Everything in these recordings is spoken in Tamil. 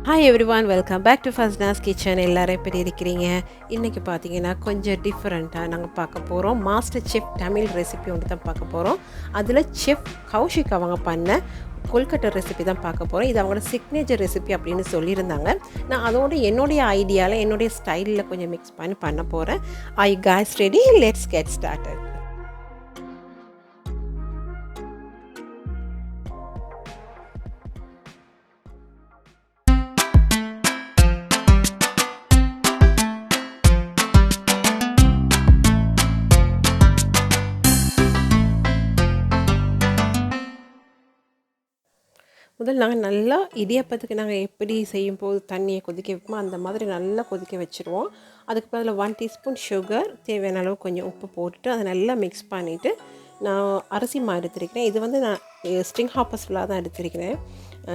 Hi everyone, welcome back to Fazna's Kitchen. எல்லாரும் எப்படி இருக்கீங்க? இன்னைக்கு பாத்தீங்கன்னா கொஞ்சம் டிஃபரண்டா நாங்க பார்க்க போறோம். மாஸ்டர் செஃப் தமிழ் ரெசிபி ஒன்று தான் பார்க்க போறோம். அதுல செஃப் கௌஷிக் அவங்க பண்ண கொல்கட்டை ரெசிபி தான் பார்க்க போறோம். இது அவங்களோட சிக்னேச்சர் ரெசிபி அப்படின்னு சொல்லியிருந்தாங்க. நான் அதோட என்னோட ஐடியால என்னோட ஸ்டைல்ல கொஞ்சம் மிக்ஸ் பண்ண போறேன். Are you guys ready? Let's get started. முதல்ல நாங்கள் நல்லா இடியாப்பத்துக்கு நாங்கள் எப்படி செய்யும்போது தண்ணியை கொதிக்க வைப்போமோ அந்த மாதிரி நல்லா கொதிக்க வச்சுருவோம். அதுக்கு பதில் 1 டீஸ்பூன் சுகர், தேவையான அளவு கொஞ்சம் உப்பு போட்டுட்டு அதை நல்லா மிக்ஸ் பண்ணிவிட்டு நான் அரிசி மாவு எடுத்துருக்கிறேன். இது வந்து நான் ஸ்ட்ரிங் ஹாப்பர்ஸ்லாம் தான் எடுத்துருக்கிறேன்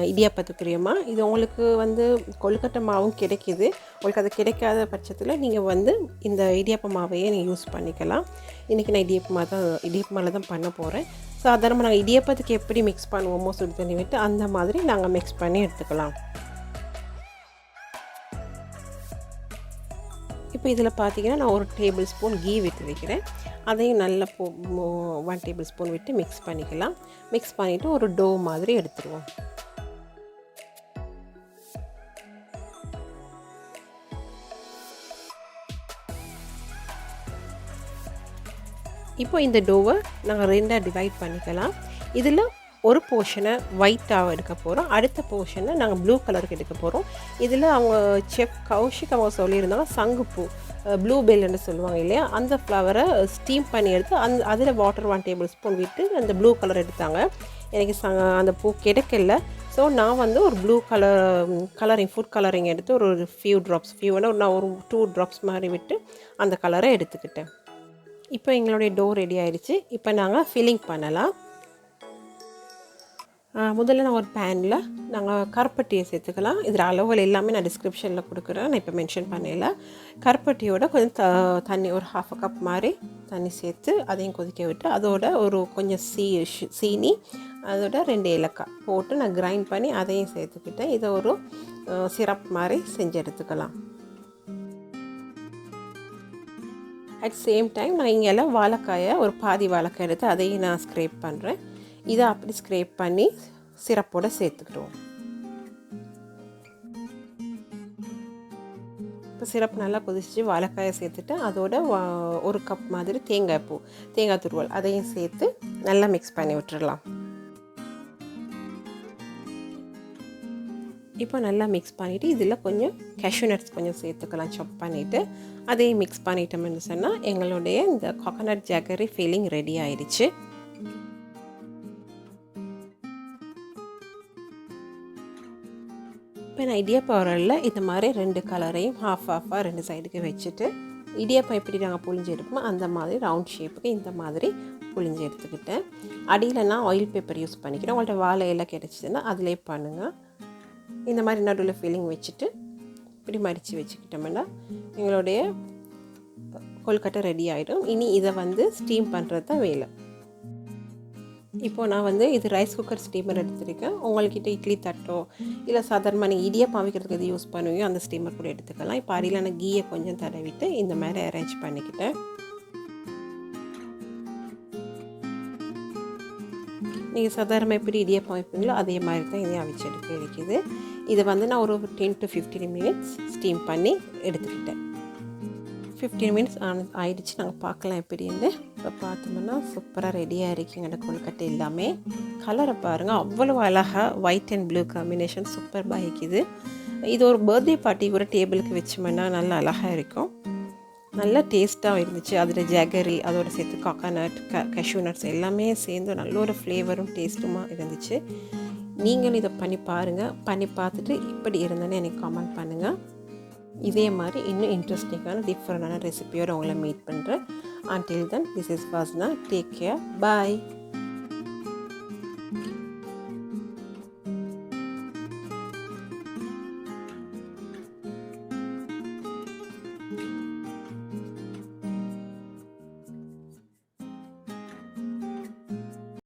இடியாப்பத்துக்குரியமாக. இது உங்களுக்கு வந்து கொழுக்கட்டை மாவும் கிடைக்கிது. உங்களுக்கு அது கிடைக்காத பட்சத்தில் நீங்கள் வந்து இந்த இடியாப்ப மாவையே நீங்கள் யூஸ் பண்ணிக்கலாம். இன்றைக்கி நான் இடியாப்ப மாவில் தான் பண்ண போகிறேன். சாதாரணமாக நாங்கள் இடியாப்பத்துக்கு எப்படி மிக்ஸ் பண்ணுவோமோ சுடு தண்ணி விட்டு அந்த மாதிரி நாங்கள் மிக்ஸ் பண்ணி எடுத்துக்கலாம். இப்போ இதில் பார்த்தீங்கன்னா நான் 1 டேபிள் ஸ்பூன் கீ விட்டு வைக்கிறேன். அதையும் நல்லா 1 டேபிள் ஸ்பூன் விட்டு மிக்ஸ் பண்ணிக்கலாம். மிக்ஸ் பண்ணிவிட்டு ஒரு டோ மாதிரி எடுத்துருவோம். இப்போ இந்த டோவை நாங்கள் 2ஆக டிவைட் பண்ணிக்கலாம். இதில் ஒரு போர்ஷனை ஒயிட்டாக எடுக்க போகிறோம், அடுத்த போர்ஷனை நாங்கள் ப்ளூ கலருக்கு எடுக்க போகிறோம். இதில் அவங்க செஃப் கௌஷிக் அவங்க சொல்லியிருந்தாங்க சங்குப்பூ, ப்ளூ பெல்லுன்னு சொல்லுவாங்க இல்லையா, அந்த ஃப்ளவரை ஸ்டீம் பண்ணி எடுத்து அதில் வாட்டர் 1 டேபிள் ஸ்பூன் விட்டு அந்த ப்ளூ கலர் எடுத்தாங்க. எனக்கு அந்த பூ கிடைக்கல. ஸோ நான் வந்து ஒரு ப்ளூ கலரிங் ஃபுட் கலரிங் எடுத்து ஒரு ஃபியூ நான் ஒரு 2 ட்ராப்ஸ் மாதிரி விட்டு அந்த கலரை எடுத்துக்கிட்டேன். இப்போ எங்களுடைய டோ ரெடி ஆயிடுச்சு. இப்போ நாங்கள் ஃபில்லிங் பண்ணலாம். முதல்ல நான் ஒரு பேனில் நாங்கள் கருப்பட்டியை சேர்த்துக்கலாம். இதில் அளவுகள் எல்லாமே நான் டிஸ்கிரிப்ஷனில் கொடுக்குறேன், நான் இப்போ மென்ஷன் பண்ணல. கருப்பட்டியோட கொஞ்சம் தண்ணி ஒரு 1/2 கப் மாதிரி தண்ணி சேர்த்து அதையும் கொதிக்க விட்டு அதோட ஒரு கொஞ்சம் சீனி, அதோட 2 ஏலக்காய் போட்டு நான் கிரைண்ட் பண்ணி அதையும் சேர்த்துக்கிட்டேன். இதை ஒரு சிரப் மாதிரி செஞ்சு எடுத்துக்கலாம். அட் சேம் டைம் நான் இங்கெல்லாம் வாழைக்காயை ஒரு பாதி வாழைக்காய் எடுத்து அதையும் நான் ஸ்க்ரேப் பண்ணுறேன். இதை அப்படி ஸ்க்ரேப் பண்ணி சிரப்போடு சேர்த்துக்கிடுவோம். இப்போ சிரப் நல்லா கொதிச்சு வாழைக்காயை சேர்த்துட்டு அதோட 1 கப் மாதிரி தேங்காய் துருவல் அதையும் சேர்த்து நல்லா மிக்ஸ் பண்ணி விட்டுடலாம். இப்போ நல்லா மிக்ஸ் பண்ணிவிட்டு இதில் கொஞ்சம் கேஷ்யூநட்ஸ் கொஞ்சம் சேர்த்துக்கலாம் சாப் பண்ணிவிட்டு அதையும் மிக்ஸ் பண்ணிட்டோம்னு சொன்னால் எங்களுடைய இந்த கோகோனட் ஜாகரி ஃபீலிங் ரெடி ஆயிடுச்சு. இப்போ நான் இடியாப்ப உரலில் இந்த மாதிரி 2 கலரையும் ஹாஃபாக 2 சைடுக்கு வச்சுட்டு இடியாப்பம் எப்படி நாங்கள் புழிஞ்சு எடுப்போமோ அந்த மாதிரி ரவுண்ட் ஷேப்புக்கு இந்த மாதிரி புழிஞ்சு எடுத்துக்கிட்டேன். அடியில் நான் ஆயில் பேப்பர் யூஸ் பண்ணிக்கிறேன். உங்கள்கிட்ட வாழை எல்லாம் கிடச்சிதுன்னா அதிலே பண்ணுங்கள். இந்த மாதிரி நடுவில் ஃபில்லிங் வச்சுட்டு இப்படி மடித்து வச்சுக்கிட்டோம்னா எங்களுடைய கொல்கட்டை ரெடி ஆகிடும். இனி இதை வந்து ஸ்டீம் பண்ணுறது தான் வேலை. இப்போது நான் வந்து இது ரைஸ் குக்கர் ஸ்டீமர் எடுத்துருக்கேன். உங்கள்கிட்ட இட்லி தட்டோ இல்லை சாதாரணமாக நீங்கள் இடியாப்பம் வைக்கிறதுக்கு எது யூஸ் பண்ணுவீங்க அந்த ஸ்டீமர் கூட எடுத்துக்கலாம். இப்போ அடியில் நான் கீயை கொஞ்சம் தடவிட்டு இந்த மாதிரி அரேஞ்ச் பண்ணிக்கிட்டேன். நீங்கள் சாதாரண எப்படி இடியாப்பம் வைப்பீங்களோ அதே மாதிரி தான் இதையும் அவிச்சு எடுக்க இருக்குது. இதை வந்து நான் ஒரு 10 to 15 மினிட்ஸ் ஸ்டீம் பண்ணி எடுத்துக்கிட்டேன். 15 மினிட்ஸ் ஆயிடுச்சு. நாங்கள் பார்க்கலாம் எப்படின்னு. இப்போ பார்த்தோம்னா சூப்பராக ரெடியாக இருக்குங்க கொழுக்கட்டை எல்லாமே. கலரை பாருங்கள், அவ்வளோ அழகாக ஒயிட் அண்ட் ப்ளூ காம்பினேஷன் சூப்பராக இருக்குது. இது ஒரு பர்த்டே பார்ட்டி கூட டேபிளுக்கு வச்சோம்னா நல்லா அழகாக இருக்கும். நல்ல டேஸ்ட்டாக இருந்துச்சு. அதில் ஜாகரி அதோடு சேர்த்து கோகோனட், கேஷ்யூநட்ஸ் எல்லாமே சேர்ந்து நல்ல ஒரு ஃப்ளேவரும் டேஸ்ட்டுமா இருந்துச்சு. நீங்களும் இதை பண்ணி பாருங்கள். பண்ணி பார்த்துட்டு இப்படி இருந்தேன்னு எனக்கு கமெண்ட் பண்ணுங்கள். இதே மாதிரி இன்னும் இன்ட்ரெஸ்டிங்கான டிஃப்ரெண்டான ரெசிபியோடு உங்களை மீட் பண்ணுறேன். Until then, this is Fazna. Take care. Bye.